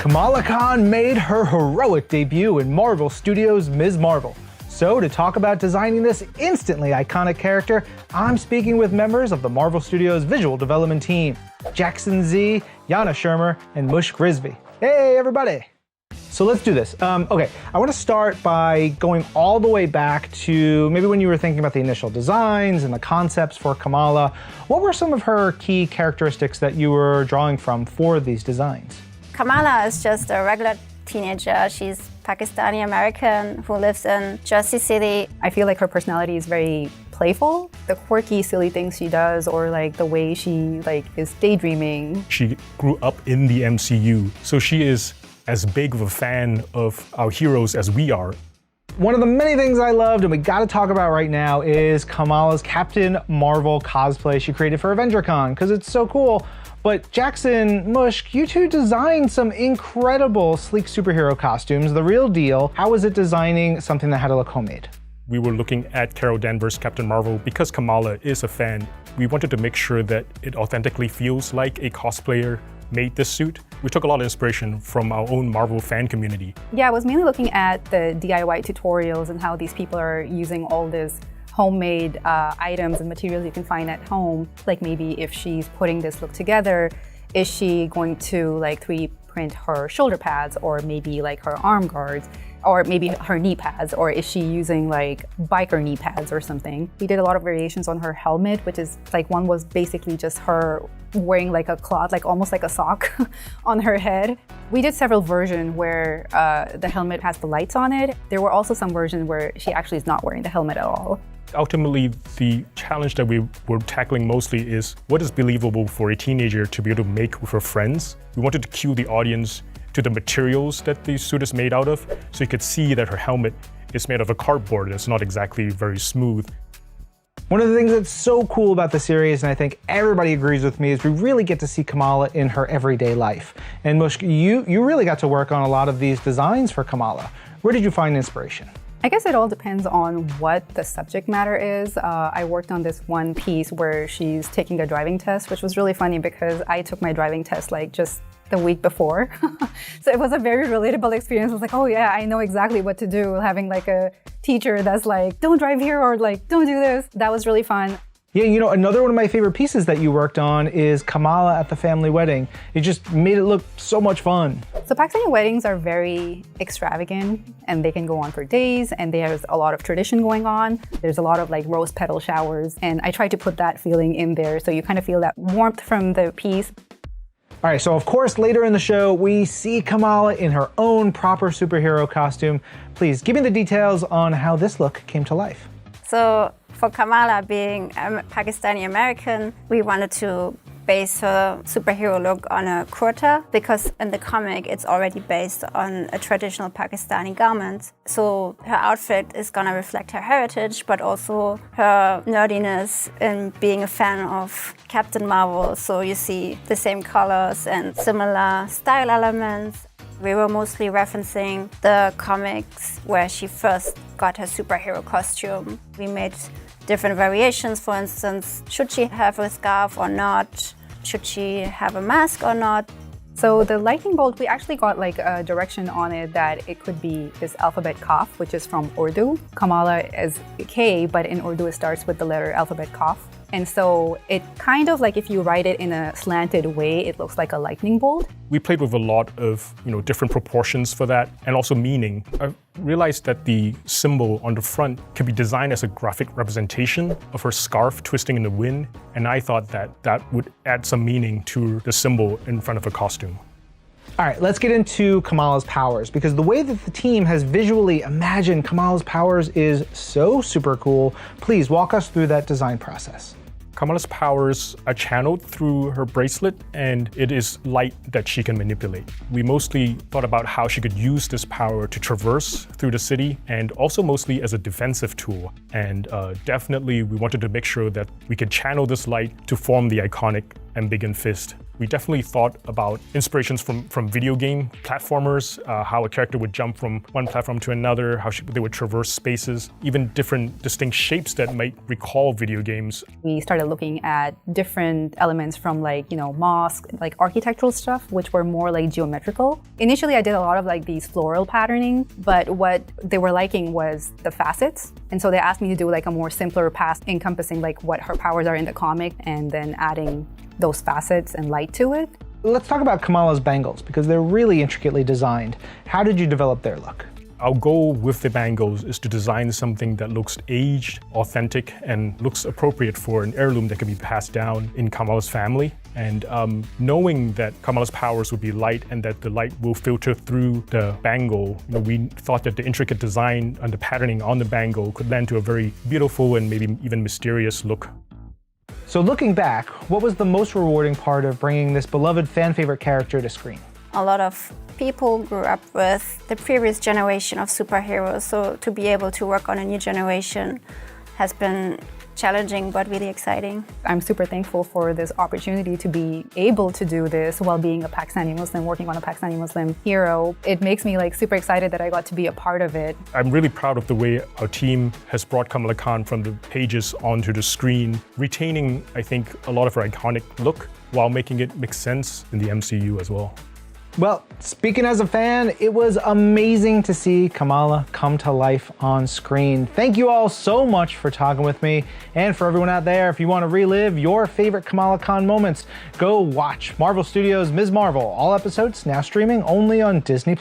Kamala Khan made her heroic debut in Marvel Studios' Ms. Marvel. So to talk about designing this instantly iconic character, I'm speaking with members of the Marvel Studios visual development team, Jackson Sze, Jana Schirmer, and Mushk Rizvi. Hey everybody! So let's do this. Okay, I want to start by going all the way back to maybe when you were thinking about the initial designs and the concepts for Kamala. What were some of her key characteristics that you were drawing from for these designs? Kamala is just a regular teenager. She's Pakistani-American who lives in Jersey City. I feel like her personality is very playful. The quirky, silly things she does, or like the way she is daydreaming. She grew up in the MCU, so she is as big of a fan of our heroes as we are. One of the many things I loved and we gotta talk about right now is Kamala's Captain Marvel cosplay she created for AvengerCon, because it's so cool. But Jackson, Mushk, you two designed some incredible sleek superhero costumes, the real deal. How was it designing something that had to look homemade? We were looking at Carol Danvers' Captain Marvel. Because Kamala is a fan, we wanted to make sure that it authentically feels like a cosplayer made this suit. We took a lot of inspiration from our own Marvel fan community. Yeah, I was mainly looking at the DIY tutorials and how these people are using all this homemade items and materials you can find at home. Like maybe if she's putting this look together, is she going to 3D print her shoulder pads, or maybe her arm guards, or maybe her knee pads, or is she using biker knee pads or something? We did a lot of variations on her helmet, which is one was basically just her wearing a cloth, almost like a sock on her head. We did several versions where the helmet has the lights on it. There were also some versions where she actually is not wearing the helmet at all. Ultimately, the challenge that we were tackling mostly is what is believable for a teenager to be able to make with her friends. We wanted to cue the audience to the materials that the suit is made out of, so you could see that her helmet is made of a cardboard that's not exactly very smooth. One of the things that's so cool about the series, and I think everybody agrees with me, is we really get to see Kamala in her everyday life. And Mushk, you really got to work on a lot of these designs for Kamala. Where did you find inspiration? I guess it all depends on what the subject matter is. I worked on this one piece where she's taking a driving test, which was really funny because I took my driving test just the week before. So it was a very relatable experience. I was like, oh yeah, I know exactly what to do. Having a teacher that's don't drive here, or don't do this. That was really fun. Yeah, another one of my favorite pieces that you worked on is Kamala at the family wedding. It just made it look so much fun. So Pakistani weddings are very extravagant and they can go on for days, and there's a lot of tradition going on. There's a lot of rose petal showers, and I tried to put that feeling in there so you kind of feel that warmth from the piece. All right, so of course later in the show we see Kamala in her own proper superhero costume. Please give me the details on how this look came to life. So for Kamala being Pakistani American, we wanted to base her superhero look on a kurta, because in the comic it's already based on a traditional Pakistani garment. So her outfit is gonna reflect her heritage, but also her nerdiness in being a fan of Captain Marvel. So you see the same colors and similar style elements. We were mostly referencing the comics where she first got her superhero costume. We made different variations. For instance, should she have a scarf or not? Should she have a mask or not? So the lightning bolt, we actually got a direction on it that it could be this alphabet Kaf, which is from Urdu. Kamala is K, but in Urdu it starts with the letter alphabet Kaf. And so it kind of if you write it in a slanted way, it looks like a lightning bolt. We played with a lot of different proportions for that, and also meaning. I realized that the symbol on the front could be designed as a graphic representation of her scarf twisting in the wind, and I thought that would add some meaning to the symbol in front of her costume. All right, let's get into Kamala's powers, because the way that the team has visually imagined Kamala's powers is so super cool. Please walk us through that design process. Kamala's powers are channeled through her bracelet, and it is light that she can manipulate. We mostly thought about how she could use this power to traverse through the city, and also mostly as a defensive tool. And definitely we wanted to make sure that we could channel this light to form the iconic Ambiguous Fist. We definitely thought about inspirations from video game platformers, how a character would jump from one platform to another, how they would traverse spaces, even different distinct shapes that might recall video games. We started looking at different elements from mosque, like architectural stuff, which were more like geometrical. Initially, I did a lot of like these floral patterning, but what they were liking was the facets. And so they asked me to do like a more simpler pass encompassing like what her powers are in the comic and then adding those facets and light to it. Let's talk about Kamala's bangles because they're really intricately designed. How did you develop their look? Our goal with the bangles is to design something that looks aged, authentic, and looks appropriate for an heirloom that can be passed down in Kamala's family. And knowing that Kamala's powers would be light and that the light will filter through the bangle, we thought that the intricate design and the patterning on the bangle could lend to a very beautiful and maybe even mysterious look. So looking back, what was the most rewarding part of bringing this beloved fan favorite character to screen? A lot of people grew up with the previous generation of superheroes, so to be able to work on a new generation has been challenging but really exciting. I'm super thankful for this opportunity to be able to do this while being a Pakistani Muslim, working on a Pakistani Muslim hero. It makes me super excited that I got to be a part of it. I'm really proud of the way our team has brought Kamala Khan from the pages onto the screen, retaining, I think, a lot of her iconic look while making it make sense in the MCU as well. Well, speaking as a fan, it was amazing to see Kamala come to life on screen. Thank you all so much for talking with me. And for everyone out there, if you want to relive your favorite Kamala Khan moments, go watch Marvel Studios' Ms. Marvel. All episodes now streaming only on Disney+.